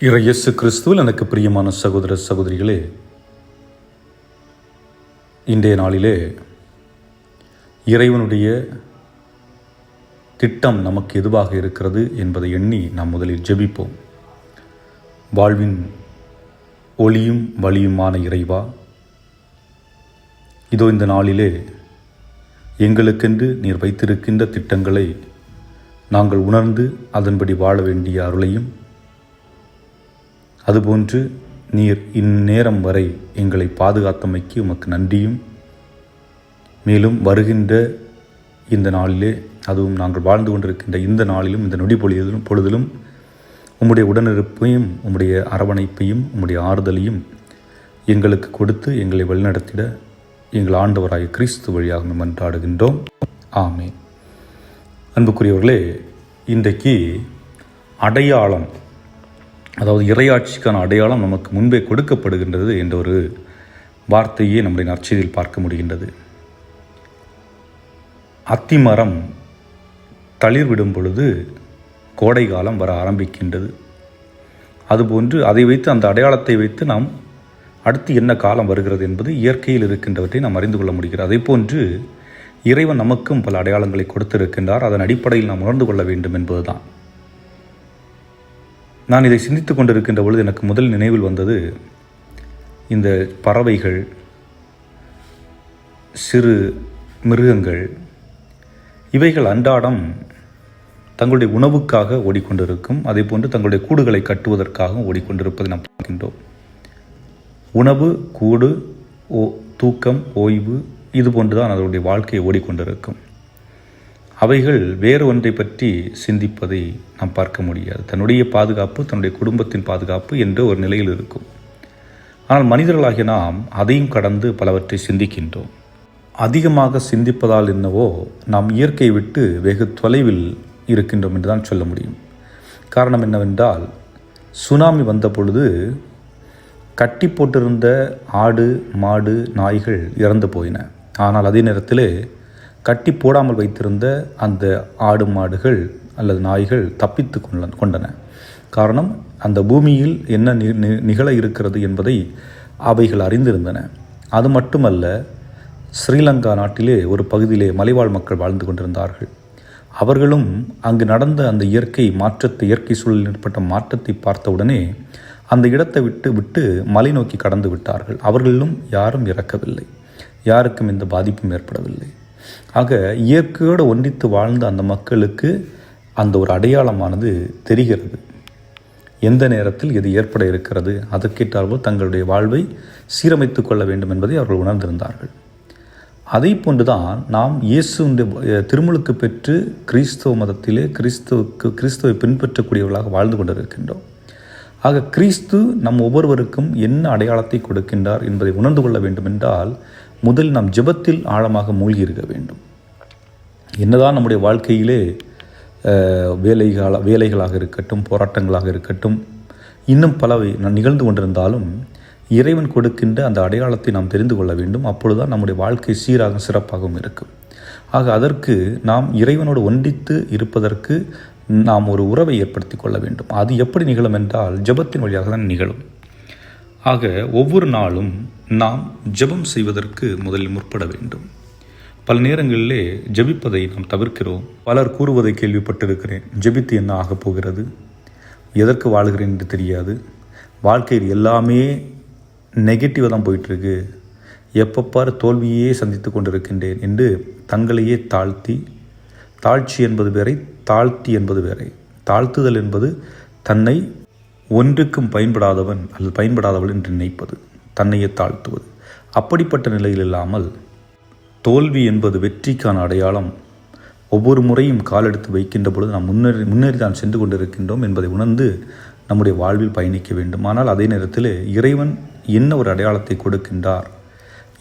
இயேசு கிறிஸ்துவில் எனக்கு பிரியமான சகோதர சகோதரிகளே, இன்றைய நாளிலே இறைவனுடைய திட்டம் நமக்கு எதுவாக இருக்கிறது என்பதை எண்ணி நாம் முதலில் ஜெபிப்போம். வாழ்வின் ஒளியும் வழியுமான இறைவா, இதோ இந்த நாளிலே எங்களுக்கென்று நீர் வைத்திருக்கின்ற திட்டங்களை நாங்கள் உணர்ந்து அதன்படி வாழ வேண்டிய அருளையும், அதுபோன்று நீர் இந்நேரம் வரை எங்களை பாதுகாத்தமைக்கு உமக்கு நன்றியும், மேலும் வருகின்ற இந்த நாளிலே, அதுவும் நாங்கள் வாழ்ந்து கொண்டிருக்கின்ற இந்த நாளிலும், இந்த நொடி பொழுதிலும் உம்முடைய உடனிருப்பையும், உம்முடைய அரவணைப்பையும், உம்முடைய ஆறுதலையும் எங்களுக்கு கொடுத்து எங்களை வழிநடத்திட எங்கள் ஆண்டவராய கிறிஸ்து வழியாக மன்றாடுகின்றோம். ஆமென். அன்புக்குரியவர்களே, இன்றைக்கு அடையாளம், அதாவது இறையாட்சிக்கான அடையாளம் நமக்கு முன்பே கொடுக்கப்படுகின்றது என்ற ஒரு வார்த்தையை நம்முடைய நற்செய்தியில் பார்க்க முடிகின்றது. அத்திமரம் தளிர் விடும் பொழுது கோடை காலம் வர ஆரம்பிக்கின்றது. அதுபோன்று அதை வைத்து, அந்த அடையாளத்தை வைத்து நாம் அடுத்து என்ன காலம் வருகிறது என்பது இயற்கையில் இருக்கின்றவற்றை நாம் அறிந்து கொள்ள முடிகிறது. அதே போன்று இறைவன் நமக்கும் பல அடையாளங்களை கொடுத்திருக்கின்றார். அதன் அடிப்படையில் நாம் உணர்ந்து கொள்ள வேண்டும் என்பதுதான். நான் இதை சிந்தித்து கொண்டிருக்கின்ற பொழுது எனக்கு முதல் நினைவில் வந்தது இந்த பறவைகள், சிறு மிருகங்கள், இவைகள் அன்றாடம் தங்களுடைய உணவுக்காக ஓடிக்கொண்டிருக்கும். அதே போன்று தங்களுடைய கூடுகளை கட்டுவதற்காக ஓடிக்கொண்டிருப்பதை நாம் பார்க்கின்றோம். உணவு, கூடு, தூக்கம், ஓய்வு, இது போன்றுதான் அதனுடைய வாழ்க்கையை ஓடிக்கொண்டிருக்கும். அவைகள் வேறு ஒன்றை பற்றி சிந்திப்பதை நாம் பார்க்க முடியாது. தன்னுடைய பாதுகாப்பு, தன்னுடைய குடும்பத்தின் பாதுகாப்பு என்ற ஒரு நிலையில் இருக்கும். ஆனால் மனிதர்களாகிய நாம் அதையும் கடந்து பலவற்றை சிந்திக்கின்றோம். அதிகமாக சிந்திப்பதால் என்னவோ நாம் இயற்கையை விட்டு வெகு தொலைவில் இருக்கின்றோம் என்று தான் சொல்ல முடியும். காரணம் என்னவென்றால், சுனாமி வந்த பொழுது கட்டி போட்டிருந்த ஆடு, மாடு, நாய்கள் இறந்து போயின. ஆனால் அதே நேரத்தில் கட்டி போடாமல் வைத்திருந்த அந்த ஆடு, மாடுகள் அல்லது நாய்கள் தப்பித்து கொண்டன. காரணம், அந்த பூமியில் என்ன நிகழ இருக்கிறது என்பதை அவைகள் அறிந்திருந்தன. அது மட்டுமல்ல, ஸ்ரீலங்கா நாட்டிலே ஒரு பகுதியிலே மலைவாழ் மக்கள் வாழ்ந்து கொண்டிருந்தார்கள். அவர்களும் அங்கு நடந்த அந்த இயற்கை சூழலில் ஏற்பட்ட மாற்றத்தை பார்த்தவுடனே அந்த இடத்தை விட்டு மலை நோக்கி கடந்து விட்டார்கள். அவர்களும் யாரும் இறக்கவில்லை, யாருக்கும் எந்த பாதிப்பும் ஏற்படவில்லை. ஆக இயற்கையோடு ஒன்றித்து வாழ்ந்த அந்த மக்களுக்கு அந்த ஒரு அடையாளமானது தெரிகிறது. எந்த நேரத்தில் எது ஏற்பட இருக்கிறது, அதற்கேற்றாற்போல் தங்களுடைய வாழ்வை சீரமைத்து கொள்ள வேண்டும் என்பதை அவர்கள் உணர்ந்திருந்தார்கள். அதை போன்றுதான் நாம் இயேசுடைய திருமுழுக்கு பெற்று கிறிஸ்தவ மதத்திலே கிறிஸ்துவை பின்பற்றக்கூடியவர்களாக வாழ்ந்து கொண்டிருக்கின்றோம். ஆக கிறிஸ்து நம் ஒவ்வொருவருக்கும் என்ன அடையாளத்தை கொடுக்கின்றார் என்பதை உணர்ந்து கொள்ள வேண்டும் என்றால், முதல் நாம் ஜெபத்தில் ஆழமாக மூழ்கி இருக்க வேண்டும். என்னதான் நம்முடைய வாழ்க்கையிலே வேலைகளாக இருக்கட்டும், போராட்டங்களாக இருக்கட்டும், இன்னும் பலவை நிகழ்ந்து கொண்டிருந்தாலும் இறைவன் கொடுக்கின்ற அந்த அடையாளத்தை நாம் தெரிந்து கொள்ள வேண்டும். அப்பொழுதுதான் நம்முடைய வாழ்க்கை சீராக சிறப்பாகவும் இருக்கும். ஆக அதற்கு நாம் இறைவனோடு ஒன்றித்து இருப்பதற்கு நாம் ஒரு உறவை ஏற்படுத்தி கொள்ள வேண்டும். அது எப்படி நிகழும் என்றால், ஜெபத்தின் வழியாக தான் நிகழும். ஆக ஒவ்வொரு நாளும் நாம் ஜெபம் செய்வதற்கு முதலில் முற்பட வேண்டும். பல நேரங்களிலே ஜெபிப்பதை நாம் தவிர்க்கிறோம். பலர் கூறுவதை கேள்விப்பட்டிருக்கிறேன், ஜெபித்து என்ன ஆகப் போகிறது, எதற்கு வாழ்கிறேன் என்று தெரியாது, வாழ்க்கையில் எல்லாமே நெகட்டிவாக தான் போயிட்டுருக்கு, எப்பப்பார் தோல்வியே சந்தித்து கொண்டிருக்கின்றேன் என்று தங்களையே தாழ்ச்சி என்பது வேறை, தாழ்த்தி என்பது வேறை. தாழ்த்துதல் என்பது தன்னை ஒன்றுக்கும் பயன்படாதவன் அல்லது பயன்படாதவள் என்று நினைப்பது, தன்னையே தாழ்த்துவது. அப்படிப்பட்ட நிலையில் இல்லாமல், தோல்வி என்பது வெற்றிக்கான அடையாளம். ஒவ்வொரு முறையும் காலெடுத்து வைக்கின்ற பொழுது நாம் முன்னேறி தான் சென்று கொண்டிருக்கின்றோம் என்பதை உணர்ந்து நம்முடைய வாழ்வில் பயணிக்க வேண்டும். ஆனால் அதே நேரத்தில் இறைவன் என்ன ஒரு அடையாளத்தை கொடுக்கின்றார்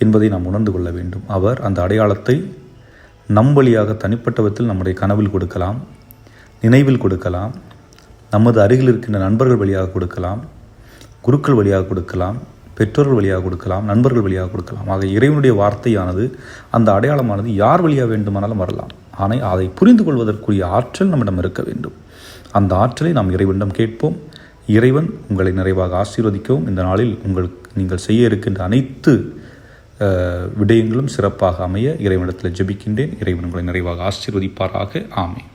என்பதை நாம் உணர்ந்து கொள்ள வேண்டும். அவர் அந்த அடையாளத்தை நம் வழியாக தனிப்பட்ட விதத்தில் நம்முடைய கனவில் கொடுக்கலாம், நினைவில் கொடுக்கலாம், நமது அருகில் இருக்கின்ற நண்பர்கள் வழியாக கொடுக்கலாம், குருக்கள் வழியாக கொடுக்கலாம், பெற்றோர்கள் வழியாக கொடுக்கலாம், நண்பர்கள் வழியாக கொடுக்கலாம். ஆக இறைவனுடைய வார்த்தையானது, அந்த அடையாளமானது யார் வழியாக வேண்டுமானாலும் வரலாம். ஆனால் அதை புரிந்து கொள்வதற்குரிய ஆற்றல் நம்மிடம் இருக்க வேண்டும். அந்த ஆற்றலை நாம் இறைவனிடம் கேட்போம். இறைவன் உங்களை நிறைவாக ஆசீர்வதிக்கவும், இந்த நாளில் நீங்கள் செய்ய இருக்கின்ற அனைத்து விடயங்களும் சிறப்பாக அமைய இறைவனிடத்தில் ஜெபிக்கின்றேன். இறைவன் உங்களை நிறைவாக ஆசீர்வதிப்பாராக. ஆமென்.